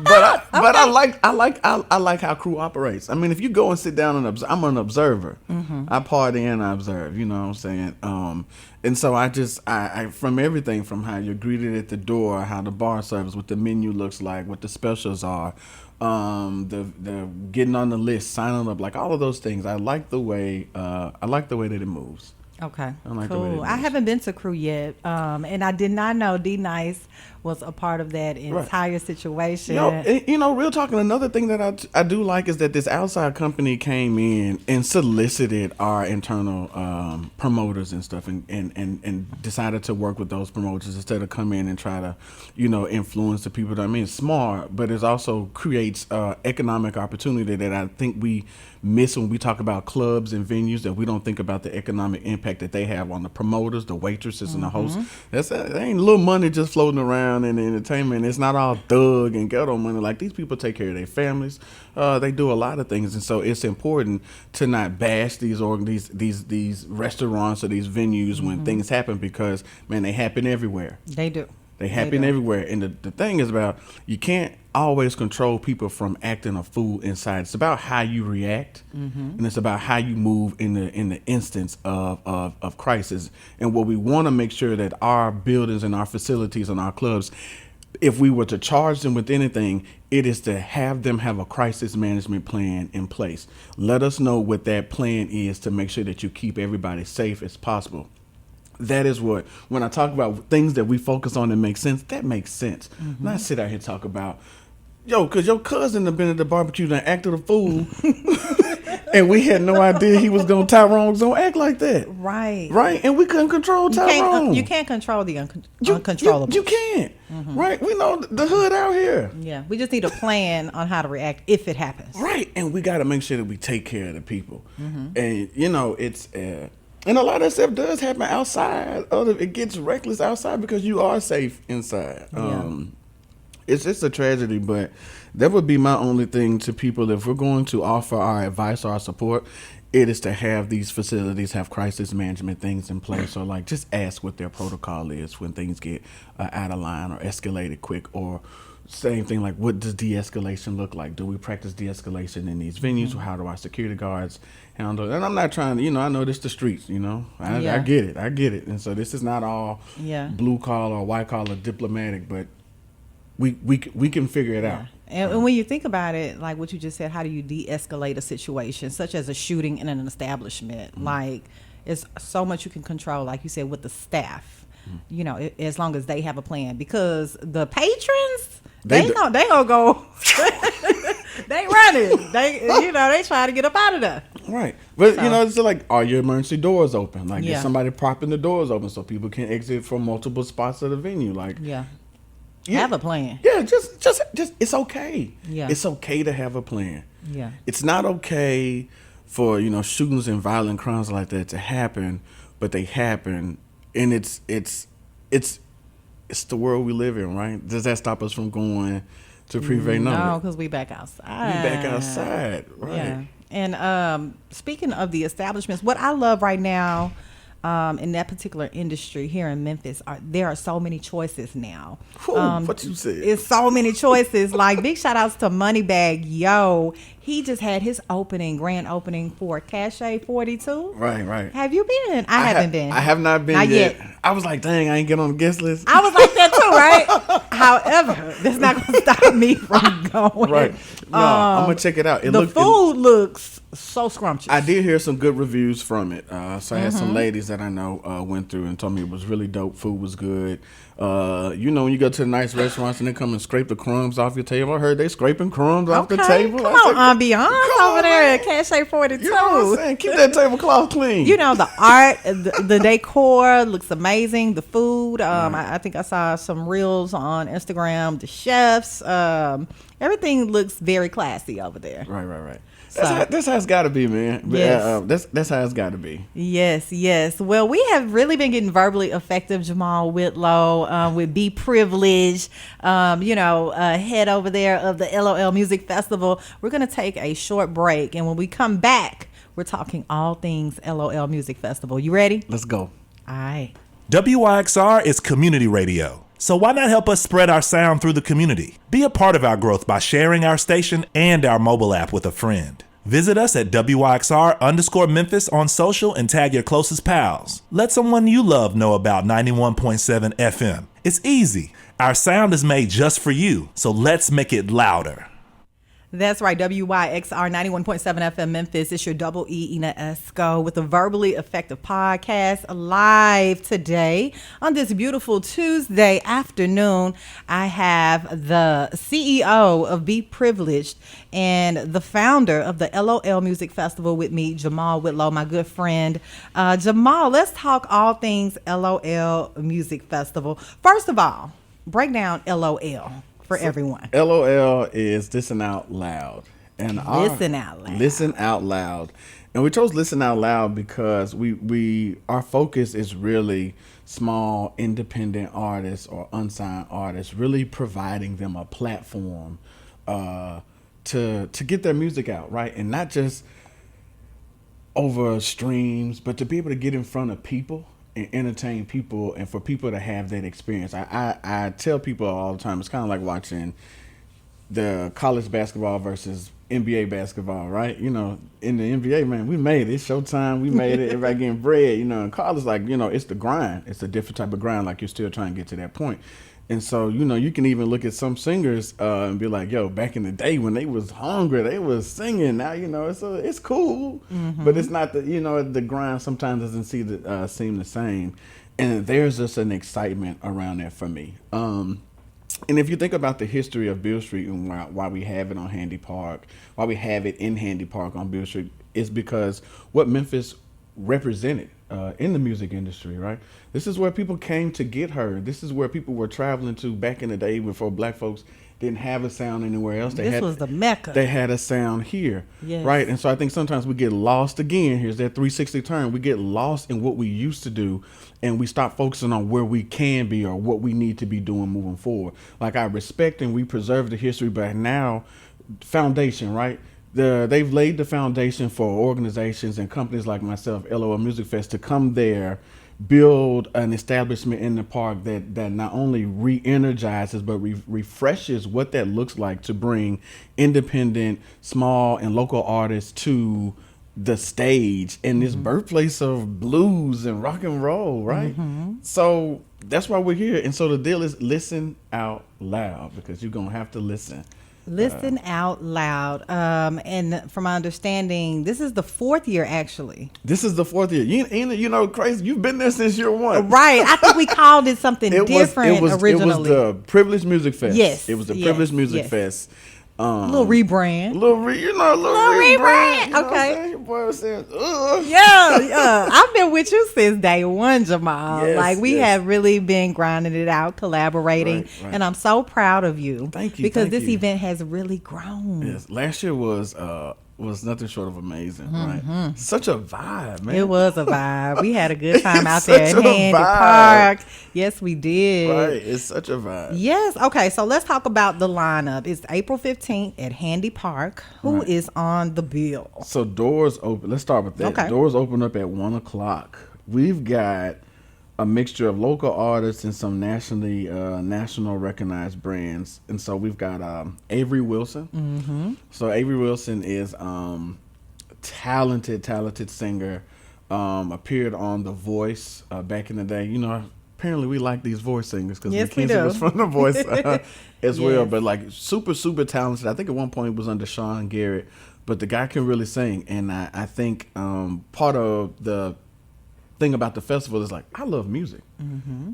Speaker 4: But I like how Crew operates. I mean, if you go and sit down and I'm an observer. I party and I observe. You know what I'm saying? And so I from everything from how you're greeted at the door, how the bar service, what the menu looks like, what the specials are, the getting on the list, signing up, like all of those things. I like the way that it moves.
Speaker 1: Okay,
Speaker 4: like
Speaker 1: cool. I haven't been to Crew yet, and I did not know D Nice was a part of that entire situation.
Speaker 4: Real talking, another thing that I do like is that this outside company came in and solicited our internal promoters and stuff and decided to work with those promoters instead of come in and try to, influence the people. I mean, it's smart, but it also creates economic opportunity that I think we miss when we talk about clubs and venues, that we don't think about the economic impact that they have on the promoters, the waitresses, and the hosts. There ain't little money just floating around in the entertainment. It's not all thug and ghetto money. Like, these people take care of their families. They do a lot of things, and so it's important to not bash these restaurants or these venues when things happen, because man, they happen everywhere.
Speaker 1: They do.
Speaker 4: They happen everywhere. And the thing is about, you can't always control people from acting a fool inside. It's about how you react, and it's about how you move in the instance of crisis. And what we want to make sure that our buildings and our facilities and our clubs, if we were to charge them with anything, it is to have them have a crisis management plan in place. Let us know what that plan is to make sure that you keep everybody safe as possible. That is what, when I talk about things that we focus on that make sense, that makes sense. Not sit out here and talk about, because your cousin have been at the barbecue and acted a fool And we had no idea Tyrone was gonna act like that.
Speaker 1: Right.
Speaker 4: Right. And we couldn't control Tyrone.
Speaker 1: You can't control the uncontrollable.
Speaker 4: You can't. Right. We know the hood out here.
Speaker 1: Yeah. We just need a plan on how to react if it happens.
Speaker 4: Right. And we got to make sure that we take care of the people. And it's and a lot of that stuff does happen outside. It gets reckless outside because you are safe inside. It's a tragedy, but that would be my only thing to people. If we're going to offer our advice or our support, it is to have these facilities have crisis management things in place, or like just ask what their protocol is when things get out of line or escalated quick, or same thing like what does de-escalation look like? Do we practice de-escalation in these venues? How do our security guards handle it? And I'm not trying to, I know this the streets, I get it. And so this is not all blue collar or white collar diplomatic, but we can figure it out.
Speaker 1: And when you think about it, like what you just said, how do you de-escalate a situation such as a shooting in an establishment? Like, it's so much you can control, like you said, with the staff, as long as they have a plan. Because the patrons, they gonna go, they running. They try to get up out of there.
Speaker 4: Right. But, it's like, are your emergency doors open? Like, is somebody propping the doors open so people can exit from multiple spots of the venue? Like,
Speaker 1: have a plan.
Speaker 4: Yeah, just it's okay.
Speaker 1: Yeah.
Speaker 4: It's okay to have a plan.
Speaker 1: Yeah.
Speaker 4: It's not okay for, shootings and violent crimes like that to happen, but they happen, and it's the world we live in, right? Does that stop us from going to Privé?
Speaker 1: No, because we back outside.
Speaker 4: Right.
Speaker 1: Yeah. And speaking of the establishments, what I love right now in that particular industry here in Memphis, there are so many choices now.
Speaker 4: What you said?
Speaker 1: It's so many choices. Like, big shout outs to Moneybag Yo. He just had his grand opening for Cache 42.
Speaker 4: Right.
Speaker 1: Have you been? I haven't been.
Speaker 4: I have not been
Speaker 1: not yet.
Speaker 4: I was like, dang, I ain't get on the guest list.
Speaker 1: I was like that too, right? However, that's not going to stop me from going.
Speaker 4: Right. No, I'm going to check it out.
Speaker 1: The food looks so scrumptious.
Speaker 4: I did hear some good reviews from it. So I had some ladies that I know went through and told me it was really dope. Food was good. When you go to the nice restaurants and they come and scrape the crumbs off your table. I heard they scraping crumbs off the table.
Speaker 1: Come on, ambiance over there at Cache 42.
Speaker 4: You know what I'm saying? Keep that tablecloth clean.
Speaker 1: The art, the decor looks amazing. The food, I think I saw some reels on Instagram. The chefs, everything looks very classy over there.
Speaker 4: Right. That's how it's got to be, man.
Speaker 1: Yes.
Speaker 4: That's how it's got to be.
Speaker 1: Yes. Well, we have really been getting verbally effective, Jamal Whitlow, with Be Privileged, head over there of the LOL Music Festival. We're going to take a short break, and when we come back, we're talking all things LOL Music Festival. You ready?
Speaker 4: Let's go.
Speaker 1: All right.
Speaker 5: WYXR is community radio. So why not help us spread our sound through the community? Be a part of our growth by sharing our station and our mobile app with a friend. Visit us at WYXR_Memphis on social and tag your closest pals. Let someone you love know about 91.7 FM. It's easy. Our sound is made just for you, so let's make it louder.
Speaker 1: That's right, WYXR 91.7 FM Memphis. It's your Double E, Ena Esco, with a Verbally Effective podcast live today on this beautiful Tuesday afternoon. I have the CEO of Be Privileged and the founder of the LOL Music Festival with me, Jamal Whitlow, my good friend. Jamal, let's talk all things LOL Music Festival. First of all, break down LOL. For everyone.
Speaker 4: LOL is listen out loud. And
Speaker 1: listen out loud. And we chose listen out loud because our focus is really small independent artists or unsigned artists, really providing them a platform to get their music out, right? And not just over streams, but to be able to get in front of people and entertain people, and for people to have that experience. I tell people all the time, it's kind of like watching the college basketball versus NBA basketball, right? In the NBA, man, we made it. It's showtime. We made it. Everybody getting bread, and college, like, it's the grind. It's a different type of grind, like you're still trying to get to that point. And so, you can even look at some singers and be like, yo, back in the day when they was hungry, they was singing. Now, it's cool, but it's not the grind sometimes doesn't seem the same. And there's just an excitement around that for me.
Speaker 4: And if you think about the history of Beale Street and why we have it on Handy Park, why we have it in Handy Park on Beale Street, is because what Memphis represented in the music industry, right? This is where people came to get heard. This is where people were traveling to back in the day before black folks didn't have a sound anywhere else.
Speaker 1: This was the Mecca.
Speaker 4: They had a sound here,
Speaker 1: yes.
Speaker 4: right? And so I think sometimes we get lost again. Here's that 360 turn. We get lost in what we used to do, and we stop focusing on where we can be or what we need to be doing moving forward. Like, I respect and we preserve the history, but now foundation, right? They've laid the foundation for organizations and companies like myself, LOL Music Fest, to come there, build an establishment in the park that not only re-energizes but refreshes what that looks like to bring independent, small, and local artists to the stage in this birthplace of blues and rock and roll, right? So that's why we're here. And so the deal is listen out loud, because you're going to have to listen.
Speaker 1: Listen out loud. And from my understanding, this is the 4th year, actually.
Speaker 4: This is the 4th year. You know, crazy. You've been there since year 1.
Speaker 1: Right. I think we called it something different originally.
Speaker 4: It was the Privileged Music Fest.
Speaker 1: Yes.
Speaker 4: It was the Privileged Music Fest.
Speaker 1: A little rebrand.
Speaker 4: Little rebrand.
Speaker 1: Okay.
Speaker 4: Your boy was saying, ugh.
Speaker 1: Yeah. I've been with you since day one, Jamal.
Speaker 4: Yes,
Speaker 1: we have really been grinding it out, collaborating.
Speaker 4: Right.
Speaker 1: And I'm so proud of you.
Speaker 4: Thank you.
Speaker 1: Because this event has really grown.
Speaker 4: Yes. Last year was nothing short of amazing, right? Such a vibe, man.
Speaker 1: It was a vibe. We had a good time out there
Speaker 4: Such
Speaker 1: at
Speaker 4: a
Speaker 1: Handy
Speaker 4: vibe.
Speaker 1: Park. Yes, we did.
Speaker 4: Right. It's such a vibe.
Speaker 1: Yes. Okay. So let's talk about the lineup. It's April 15th at Handy Park. Who is on the bill?
Speaker 4: So doors open. Let's start with that.
Speaker 1: Okay.
Speaker 4: Doors open up at 1:00. We've got a mixture of local artists and some national recognized brands. And so we've got Avery Wilson. So Avery Wilson is talented singer. Appeared on The Voice back in the day. You know, apparently we like these voice singers because
Speaker 1: Yes, we
Speaker 4: McKenzie
Speaker 1: do.
Speaker 4: was from The Voice as well.
Speaker 1: Yes.
Speaker 4: But like super talented. I think at one point it was under Sean Garrett. But the guy can really sing. And I think part of the thing about the festival is, like, I love music.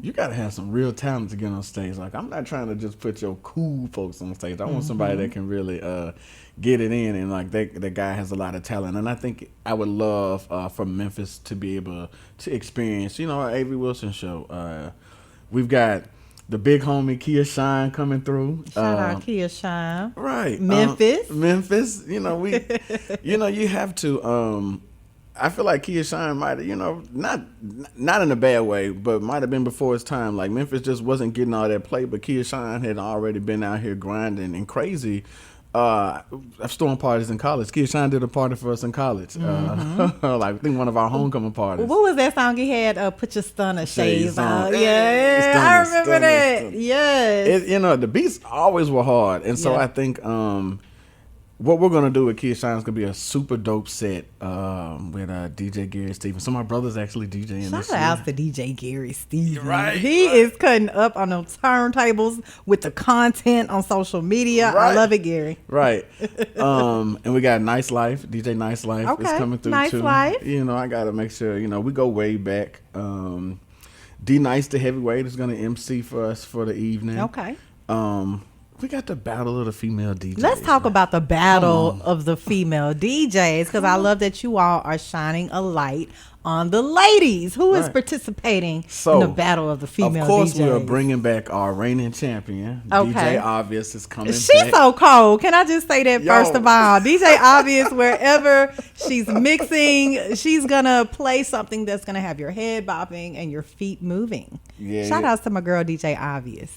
Speaker 4: You got to have some real talent to get on stage. Like, I'm not trying to just put your cool folks on stage. I want somebody that can really get it in, and like that guy has a lot of talent. And I think I would love for Memphis to be able to experience, you know, our Avery Wilson show. We've got the big homie Kia Shine coming through.
Speaker 1: Shout out Kia Shine.
Speaker 4: Right.
Speaker 1: Memphis.
Speaker 4: You know, you have to. I feel like Kia Shine might have, you know, not in a bad way, but might have been before its time. Like, Memphis just wasn't getting all that play, but Kia Shine had already been out here grinding and crazy. I've throwing parties in college. Kia Shine did a party for us in college. Like, I think one of our homecoming parties.
Speaker 1: What was that song he had? Put your stunner shades on.
Speaker 4: Yeah,
Speaker 1: Yeah, I remember that.
Speaker 4: Stunner.
Speaker 1: Yes.
Speaker 4: You know, the beats always were hard. And so
Speaker 1: Yeah.
Speaker 4: I think what we're going to do with Kia Shine is going to be a super dope set with DJ Gary Stevens. So my brother's actually DJing this
Speaker 1: Shout
Speaker 4: year.
Speaker 1: out to DJ Gary Stevens.
Speaker 4: Right,
Speaker 1: He is cutting up on those turntables with the content on social media. I
Speaker 4: Right.
Speaker 1: love it, Gary.
Speaker 4: Right. And we got Nice Life. DJ Nice Life is
Speaker 1: Okay,
Speaker 4: coming through
Speaker 1: Nice
Speaker 4: too.
Speaker 1: Life.
Speaker 4: You know, I got to make sure, you know, we go way back. D Nice, the heavyweight, is going to MC for us for the evening.
Speaker 1: Okay.
Speaker 4: We got the battle of the female DJs.
Speaker 1: Let's talk about the battle of the female DJs, because I love that you all are shining a light on the ladies. Who is
Speaker 4: Right.
Speaker 1: participating
Speaker 4: So,
Speaker 1: in the battle of the female
Speaker 4: Of course,
Speaker 1: DJs?
Speaker 4: we are bringing back our reigning champion.
Speaker 1: Okay.
Speaker 4: DJ Obvious is coming
Speaker 1: She's
Speaker 4: back.
Speaker 1: so cold. Can I just say that
Speaker 4: Yo.
Speaker 1: first of all? DJ Obvious, wherever she's mixing, she's going to play something that's going to have your head bopping and your feet moving.
Speaker 4: Yeah,
Speaker 1: Shout
Speaker 4: yeah.
Speaker 1: out to my girl, DJ Obvious.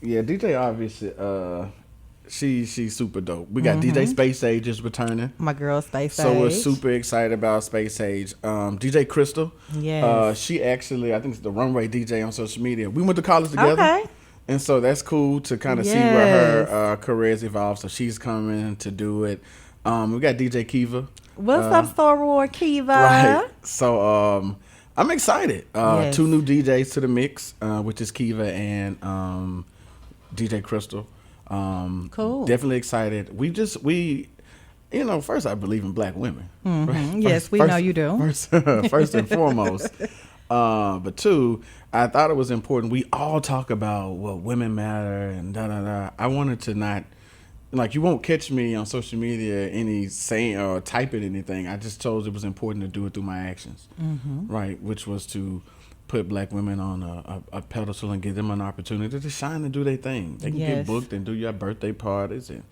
Speaker 4: Yeah, DJ Obvious, she's super dope. We got DJ Space Age is returning.
Speaker 1: My girl, Space
Speaker 4: So we're
Speaker 1: Age.
Speaker 4: super excited about Space Age. DJ Crystal.
Speaker 1: Yes.
Speaker 4: She actually, I think it's the runway DJ on social media. We went to college together.
Speaker 1: Okay.
Speaker 4: And so that's cool to kind of see where her career has evolved. So she's coming to do it. We got DJ Kiva.
Speaker 1: What's up, Star Wars Kiva?
Speaker 4: Right. So I'm excited.
Speaker 1: Yes.
Speaker 4: 2 new DJs to the mix, which is Kiva and DJ Crystal.
Speaker 1: Cool.
Speaker 4: Definitely excited. We you know, first I believe in black women.
Speaker 1: Yes, we know you do.
Speaker 4: First and foremost. But two, I thought it was important. We all talk about women matter and da da da. I wanted to not, like, you won't catch me on social media any saying or typing anything. I just chose it was important to do it through my actions, right? Which was to put black women on a pedestal and give them an opportunity to shine and do their thing. They can get booked and do your birthday parties and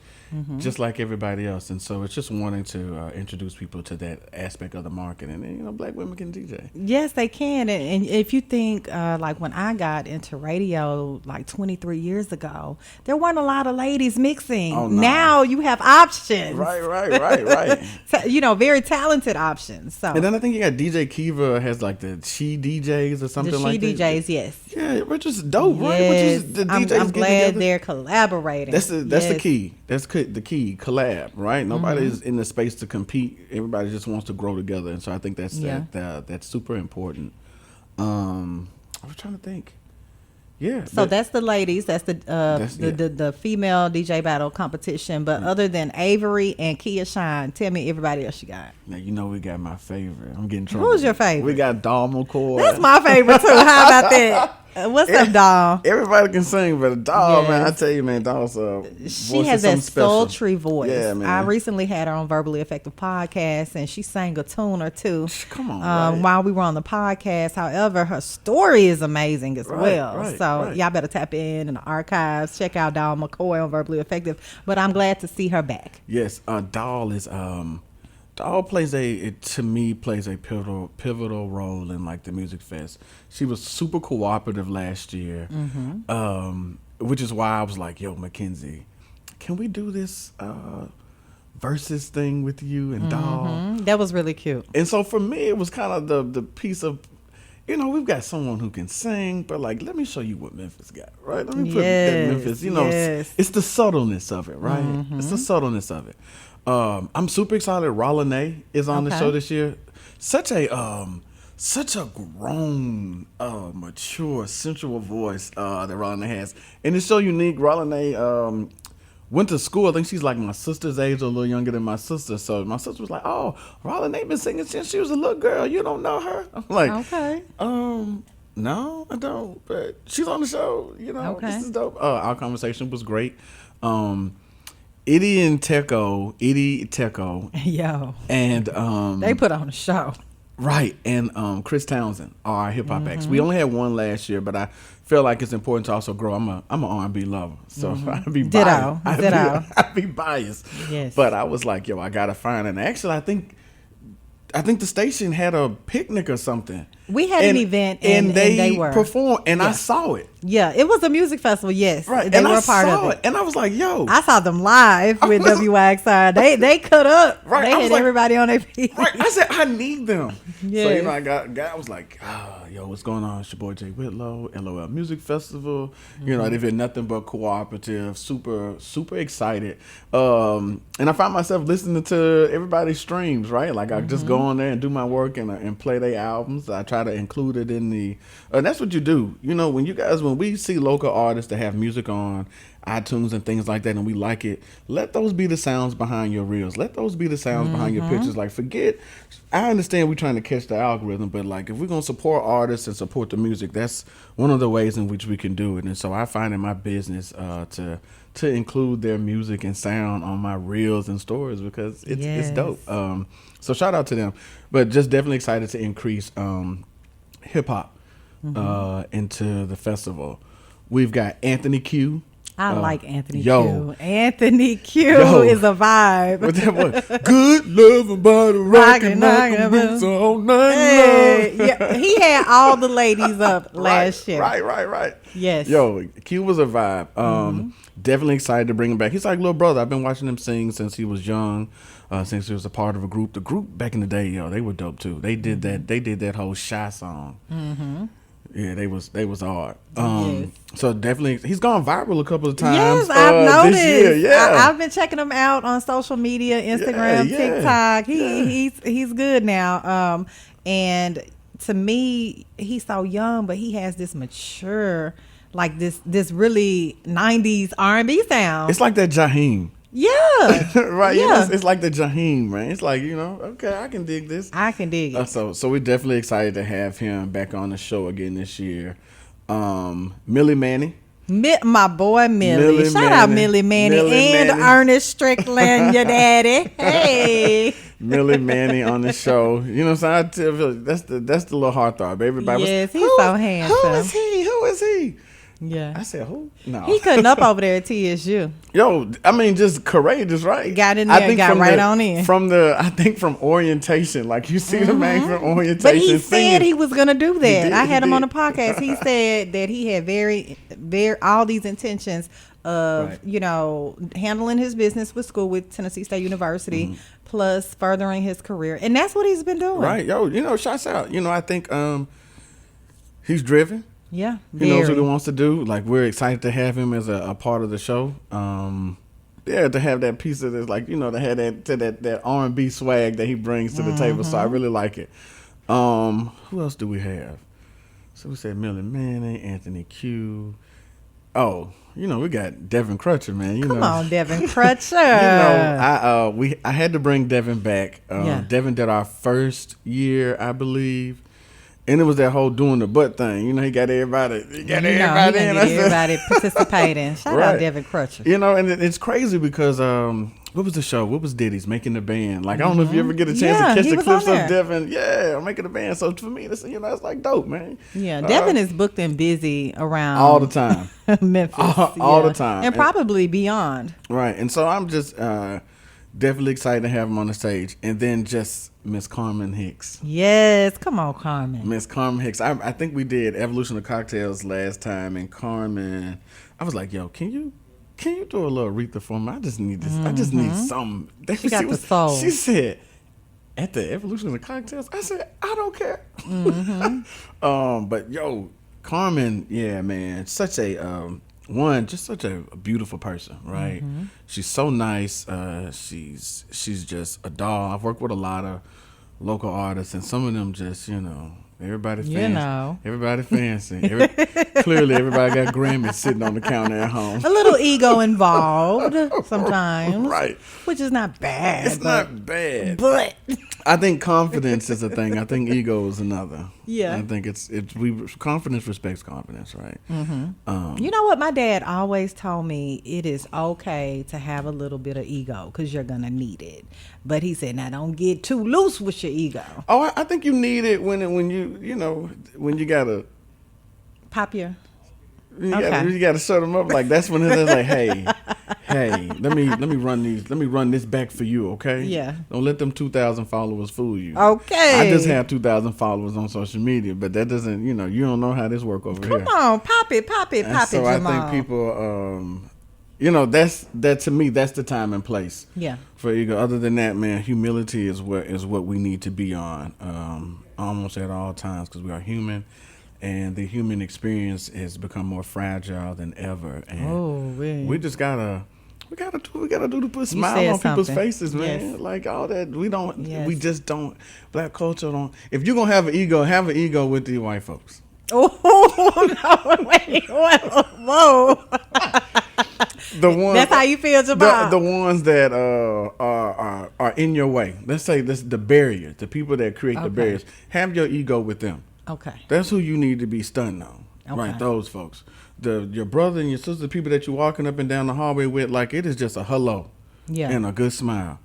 Speaker 4: just like everybody else. And so it's just wanting to introduce people to that aspect of the market. And then, black women can DJ.
Speaker 1: Yes, they can. And if you think, like when I got into radio like 23 years ago, there weren't a lot of ladies mixing.
Speaker 4: Oh, no.
Speaker 1: Now you have options.
Speaker 4: Right.
Speaker 1: Very talented options. So.
Speaker 4: And then I think you got DJ Kiva has like the She DJs or something like that.
Speaker 1: The She DJs, yes.
Speaker 4: Yeah, which is dope, right? Which
Speaker 1: Yes.
Speaker 4: is the DJs
Speaker 1: I'm glad
Speaker 4: together.
Speaker 1: they're collaborating.
Speaker 4: That's the key. That's the key. Collab, right? Nobody's in the space to compete. Everybody just wants to grow together, and so I think that's that's super important. I was trying to think. Yeah.
Speaker 1: So that's the ladies. That's the female DJ battle competition. But other than Avery and Kia Shine, tell me everybody else you got.
Speaker 4: Now we got my favorite. I'm getting trouble.
Speaker 1: Who's your favorite?
Speaker 4: We got Dahl McCoy.
Speaker 1: That's my favorite too. How about that? What's up, Dahl?
Speaker 4: Everybody can sing, but Dahl, man, I tell you, man, Dahl's
Speaker 1: she has that sultry voice.
Speaker 4: Yeah, man.
Speaker 1: I recently had her on Verbally Effective podcast, and she sang a tune or two.
Speaker 4: Come on,
Speaker 1: while we were on the podcast. However, her story is amazing as well.
Speaker 4: Right.
Speaker 1: Y'all better tap in the archives. Check out Dahl McCoy on Verbally Effective. But I'm glad to see her back.
Speaker 4: Yes, Dahl is Dahl plays a pivotal role in like the music fest. She was super cooperative last year, which is why I was like, "Yo, Mackenzie, can we do this versus thing with you and Dahl?"
Speaker 1: That was really cute.
Speaker 4: And so for me, it was kind of the piece of, we've got someone who can sing, but like, let me show you what Memphis got, right? Let me put that Memphis. It's the subtleness of it, right? It's the subtleness of it. I'm super excited. Rolane is on the show this year. Such a grown, mature, sensual voice that Rolane has, and it's so unique. Rolane went to school. I think she's like my sister's age, or a little younger than my sister. So my sister was like, "Oh, Rolane been singing since she was a little girl. You don't know her?" I'm like,
Speaker 1: "Okay,
Speaker 4: no, I don't. But she's on the show. This is dope." Our conversation was great. Edie Teco,
Speaker 1: yo,
Speaker 4: and
Speaker 1: they put on a show,
Speaker 4: right? And Chris Townsend are our hip hop acts. We only had one last year, but I feel like it's important to also grow. I'm an R&B lover, so I'd be biased. I'd be biased.
Speaker 1: Yes,
Speaker 4: but I was like, yo, I gotta find. And actually, I think the station had a picnic or something.
Speaker 1: We had an event and they were
Speaker 4: performed, and I saw it.
Speaker 1: Yeah, it was a music festival. Yes,
Speaker 4: right.
Speaker 1: They
Speaker 4: and
Speaker 1: were
Speaker 4: I
Speaker 1: a part
Speaker 4: saw
Speaker 1: of it.
Speaker 4: And I was like, "Yo!"
Speaker 1: I saw them live with WYXR. They cut up.
Speaker 4: Right.
Speaker 1: They had everybody on their feet.
Speaker 4: Right. I said, "I need them."
Speaker 1: Yeah.
Speaker 4: So I was like, "Yo, what's going on? It's your boy Jay Whitlow, LOL Music Festival." They've been nothing but cooperative. Super, super excited. And I found myself listening to everybody's streams. Right. Like I just go on there and do my work and play their albums. I try to include it in the. And that's what you do. When we see local artists that have music on iTunes and things like that, and we like it, let those be the sounds behind your reels. Let those be the sounds behind your pictures. Like, I understand we're trying to catch the algorithm, but like, if we're going to support artists and support the music, that's one of the ways in which we can do it. And so I find in my business to include their music and sound on my reels and stories because it's dope. So shout out to them, but just definitely excited to increase hip hop into the festival. We've got Anthony Q.
Speaker 1: I like Anthony Q. Anthony Q is a vibe.
Speaker 4: With that one, good love about a rockin' boots all night.
Speaker 1: Hey, yeah, he had all the ladies up last year.
Speaker 4: Right.
Speaker 1: Yes.
Speaker 4: Yo, Q was a vibe. Definitely excited to bring him back. He's like little brother. I've been watching him sing since he was young. Since he was a part of a group. The group back in the day, they were dope too. They did that. They did that whole Shy song. Yeah, they was hard. So definitely, he's gone viral a couple of times.
Speaker 1: Yes, I've noticed.
Speaker 4: This year.
Speaker 1: I've been checking him out on social media, Instagram, TikTok. He's good now. And to me, he's so young, but he has this mature, like this really 90s R&B sound.
Speaker 4: It's like that Jaheim.
Speaker 1: Yeah.
Speaker 4: Right?
Speaker 1: Yeah.
Speaker 4: You know, it's like the Jaheim, man. It's like, okay, I can dig this.
Speaker 1: I can dig it.
Speaker 4: So we're definitely excited to have him back on the show again this year. Millie Manny.
Speaker 1: My boy Millie. Shout out Millie Manny and Ernest Strickland, your daddy. Hey.
Speaker 4: Millie Manny on the show. You know what I'm saying? That's the little heartthrob. Everybody
Speaker 1: yes,
Speaker 4: was,
Speaker 1: he's so handsome.
Speaker 4: Who is he?
Speaker 1: Yeah.
Speaker 4: I said, who? No.
Speaker 1: He cutting up over there at TSU.
Speaker 4: Yo, I mean, just courageous, right?
Speaker 1: Got in there, got right on in.
Speaker 4: I think from orientation, like you see the man from orientation.
Speaker 1: But he
Speaker 4: singing.
Speaker 1: said he was going to do that.
Speaker 4: Did,
Speaker 1: I had him
Speaker 4: did.
Speaker 1: on the podcast. He said that he had very all these intentions of, handling his business with school with Tennessee State University, plus furthering his career. And that's what he's been doing.
Speaker 4: Right. Yo, shouts out. I think he's driven.
Speaker 1: Yeah.
Speaker 4: He knows what he wants to do. Like, we're excited to have him as a part of the show. To have that piece of this, like, to have that R&B swag that he brings to the table. So I really like it. Who else do we have? So we said Millie Manny, Anthony Q. Oh, we got Devin Crutcher, man.
Speaker 1: Come on, Devin Crutcher.
Speaker 4: I had to bring Devin back. Devin did our first year, I believe. And it was that whole doing the butt thing. He got everybody.
Speaker 1: Everybody participating. Shout out Devin Crutcher.
Speaker 4: And it's crazy because what was the show? What was Diddy's Making the Band? Like, I don't know if you ever get a chance to catch the clips of Devin. Yeah, Making the Band. So for me, it's like dope, man.
Speaker 1: Yeah, Devin is booked and busy around
Speaker 4: all the time.
Speaker 1: Memphis.
Speaker 4: All the time.
Speaker 1: And probably beyond.
Speaker 4: Right. And so I'm just definitely excited to have him on the stage. And then just Miss Carmen Hicks.
Speaker 1: Yes, come on, Carmen.
Speaker 4: Miss Carmen Hicks. I think we did Evolution of Cocktails last time, and Carmen, I was like, yo, can you do a little Aretha for me? I just need this. I just need something.
Speaker 1: She got the soul.
Speaker 4: She said, at the Evolution of Cocktails, I said, I don't care. But yo, Carmen, yeah, man, such a just such a beautiful person, right? She's so nice. She's just a doll. I've worked with a lot of local artists, and some of them just, everybody fancy. Everybody fancy. Clearly, everybody got Grammys sitting on the counter at home.
Speaker 1: A little ego involved sometimes,
Speaker 4: right?
Speaker 1: Which is not bad.
Speaker 4: It's not bad,
Speaker 1: but
Speaker 4: I think confidence is a thing. I think ego is another.
Speaker 1: Yeah,
Speaker 4: I think confidence respects confidence, right?
Speaker 1: You know what? My dad always told me it is okay to have a little bit of ego because you're gonna need it. But he said, now don't get too loose with your ego.
Speaker 4: Oh, I think you need it when you gotta
Speaker 1: pop your.
Speaker 4: You gotta shut them up. Like, that's when it's like, hey, let me run this back for you, okay?
Speaker 1: Yeah.
Speaker 4: Don't let them 2,000 followers fool you.
Speaker 1: Okay.
Speaker 4: I just have 2,000 followers on social media, but that doesn't, you don't know how this work over here.
Speaker 1: Come on, pop it, Jamal.
Speaker 4: So I think people, that to me, that's the time and place.
Speaker 1: Yeah.
Speaker 4: For ego. Other than that, man, humility is what we need to be on, almost at all times, because we are human. And the human experience has become more fragile than ever, and we just gotta do to put a smile on people's faces, man. Yes. Like, all that we just don't. Black culture don't. If you're gonna have an ego with the white folks.
Speaker 1: Oh no! Wait, whoa!
Speaker 4: The ones,
Speaker 1: that's how you feel, Jamal.
Speaker 4: The ones that are in your way. Let's say this: the barriers, the people that create the barriers. Have your ego with them.
Speaker 1: Okay.
Speaker 4: That's who you need to be stunned on. Okay. Right, those folks. Your brother and your sister, the people that you're walking up and down the hallway with, like, it is just a hello. Yeah. And a good smile.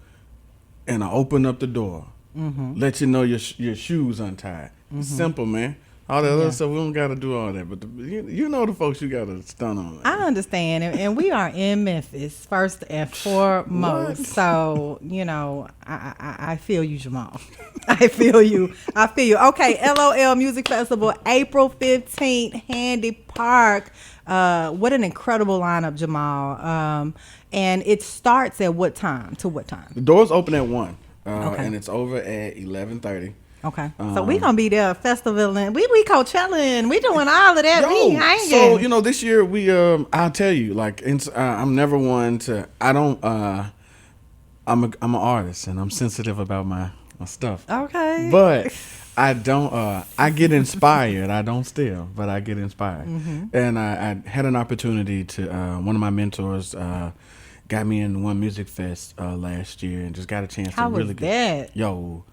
Speaker 4: And I open up the door. Let you know your shoes untied. Simple, man. All that other stuff, we don't got to do all that. But the folks you got to stun on.
Speaker 1: I understand. And we are in Memphis, first and foremost. What? So, I feel you, Jamal. I feel you. Okay, LOL Music Festival, April 15th, Handy Park. What an incredible lineup, Jamal. And it starts at what time to what time?
Speaker 4: The doors open at 1. And it's over at 11:30.
Speaker 1: Okay, so we gonna be there festivaling. We Coachellaing. We doing all of that. We hanging.
Speaker 4: So this year we I'll tell you, like, I'm never one to. I don't. I'm an artist and I'm sensitive about my stuff.
Speaker 1: Okay,
Speaker 4: but I don't. I get inspired. I don't steal, but I get inspired. And I had an opportunity to. One of my mentors got me in one music fest last year and just got a chance
Speaker 1: How
Speaker 4: to really
Speaker 1: was that?
Speaker 4: Yo,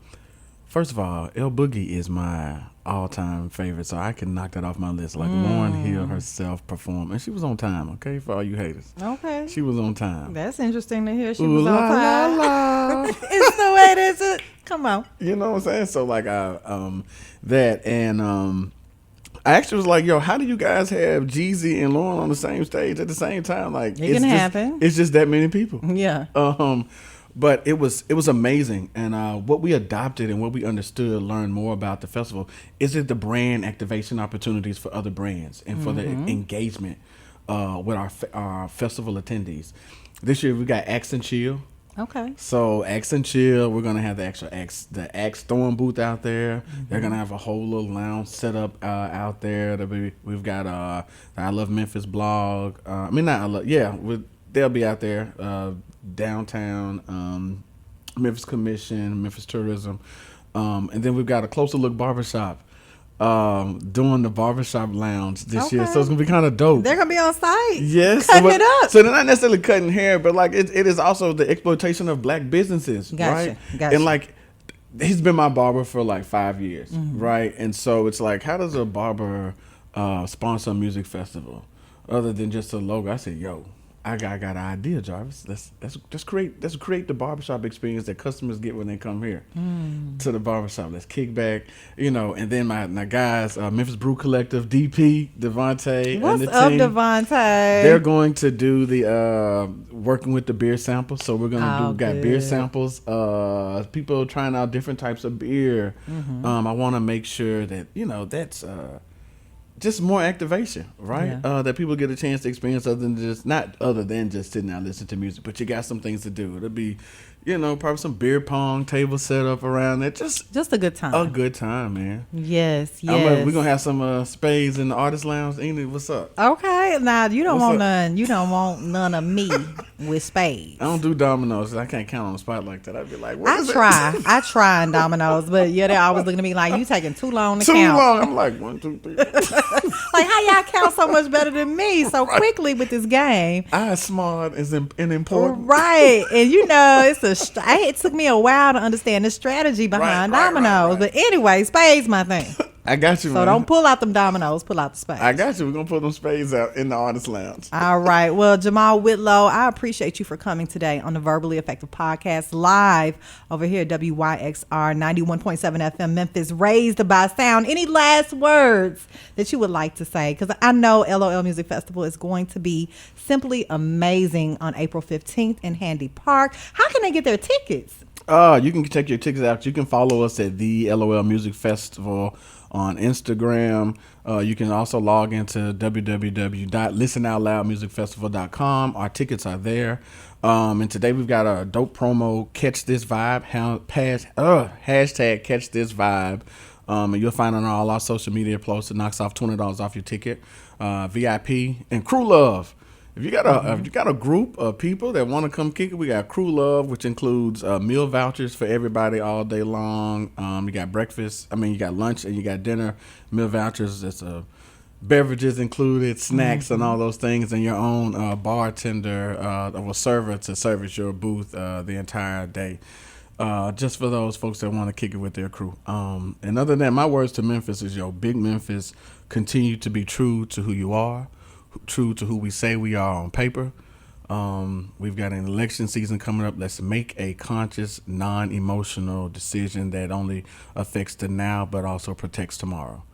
Speaker 4: first of all, El Boogie is my all-time favorite, so I can knock that off my list. Like Lauryn Hill herself performed, and she was on time. Okay, for all you haters.
Speaker 1: Okay.
Speaker 4: She was on time.
Speaker 1: That's interesting to hear. She
Speaker 4: Ooh,
Speaker 1: was on
Speaker 4: la,
Speaker 1: time.
Speaker 4: la, la.
Speaker 1: It's the way it is. Come on.
Speaker 4: You know what I'm saying? So like that and I actually was like, yo, how do you guys have Jeezy and Lauren on the same stage at the same time? Like
Speaker 1: It can happen.
Speaker 4: It's just that many people.
Speaker 1: Yeah.
Speaker 4: But it was amazing, and what we adopted and what we understood, learned more about the festival is it the brand activation opportunities for other brands and for the engagement with our festival attendees. This year we got Axe and Chill.
Speaker 1: Okay.
Speaker 4: So Axe and Chill, we're gonna have the actual Axe throwing booth out there. They're gonna have a whole little lounge set up out there. We've got the I Love Memphis blog. They'll be out there. Downtown, Memphis Commission, Memphis Tourism, and then we've got a closer look barbershop doing the barbershop lounge this year. So it's gonna be kind of dope.
Speaker 1: They're gonna be on site.
Speaker 4: Yes,
Speaker 1: Cutting it up.
Speaker 4: So they're not necessarily cutting hair, but like it is also the exploitation of black businesses,
Speaker 1: Gotcha,
Speaker 4: right?
Speaker 1: gotcha.
Speaker 4: And like he's been my barber for like 5 years, right? And so it's like, how does a barber sponsor a music festival other than just a logo? I said, yo, I got an idea, Jarvis. Let's create the barbershop experience that customers get when they come here to the barbershop. Let's kick back, and then my guys, Memphis Brew Collective, DP, Devontae,
Speaker 1: What's
Speaker 4: and the
Speaker 1: up,
Speaker 4: team.
Speaker 1: Devontae?
Speaker 4: They're going to do the working with the beer samples. So we're gonna got beer samples. People trying out different types of beer. I want to make sure that that's. Just more activation, right?
Speaker 1: Yeah.
Speaker 4: That people get a chance to experience not other than just sitting down listening to music, but you got some things to do. It'll be, probably some beer pong table set up around there. Just
Speaker 1: a good time.
Speaker 4: A good time, man.
Speaker 1: Yes.
Speaker 4: We're gonna have some spades in the artist lounge. Ena, what's up?
Speaker 1: Okay. Now you don't
Speaker 4: What's
Speaker 1: want
Speaker 4: up?
Speaker 1: none. You don't want none of me with spades.
Speaker 4: I don't do dominoes. I can't count on the spot like that. I'd be like, what is
Speaker 1: I try in dominoes, but yeah, they always looking at me like, you taking too long to
Speaker 4: Too
Speaker 1: count.
Speaker 4: long. I'm like 1, 2, 3.
Speaker 1: Like, how y'all count so much better than me so quickly with this game?
Speaker 4: I smart is important.
Speaker 1: Right. And it took me a while to understand the strategy behind dominoes. But anyway, spades my thing.
Speaker 4: I got you,
Speaker 1: So
Speaker 4: man.
Speaker 1: don't pull out them dominoes, pull out the spades.
Speaker 4: I got you. We're gonna put them spades out in the artist lounge.
Speaker 1: All right. Well, Jamal Whitlow, I appreciate you for coming today on the Verbally Effective Podcast live over here at WYXR 91.7 FM Memphis, raised by sound. Any last words that you would like to say? Because I know LOL Music Festival is going to be simply amazing on April 15th in Handy Park. How can they get their tickets?
Speaker 4: You can check your tickets out. You can follow us at the LOL Music Festival on Instagram. You can also log into www.listenoutloudmusicfestival.com. Our tickets are there. And today we've got a dope promo, Catch This Vibe, hashtag Catch This Vibe. And you'll find on all our social media posts. It knocks off $20 off your ticket. VIP and Crew Love. If you got a group of people that want to come kick it, we got Crew Love, which includes meal vouchers for everybody all day long. You got you got lunch and you got dinner meal vouchers. It's beverages included, snacks and all those things, and your own bartender or server to service your booth the entire day. Just for those folks that want to kick it with their crew. And other than that, my words to Memphis is, big Memphis, continue to be true to who you are. True to who we say we are on paper. We've got an election season coming up. Let's make a conscious, non-emotional decision that only affects the now, but also protects tomorrow.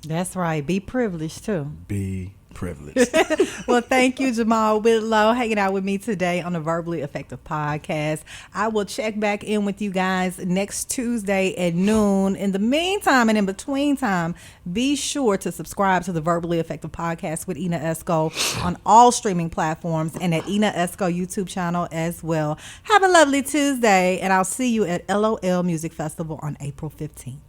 Speaker 1: That's right. Be privileged, too.
Speaker 4: Be privileged.
Speaker 1: Well, thank you, Jamal Whitlow, hanging out with me today on the Verbally Effective Podcast. I will check back in with you guys next Tuesday at noon. In the meantime and in between time, be sure to subscribe to the Verbally Effective Podcast with Ena Esco on all streaming platforms and at Ena Esco YouTube channel as well. Have a lovely Tuesday, and I'll see you at LOL Music Festival on April 15th.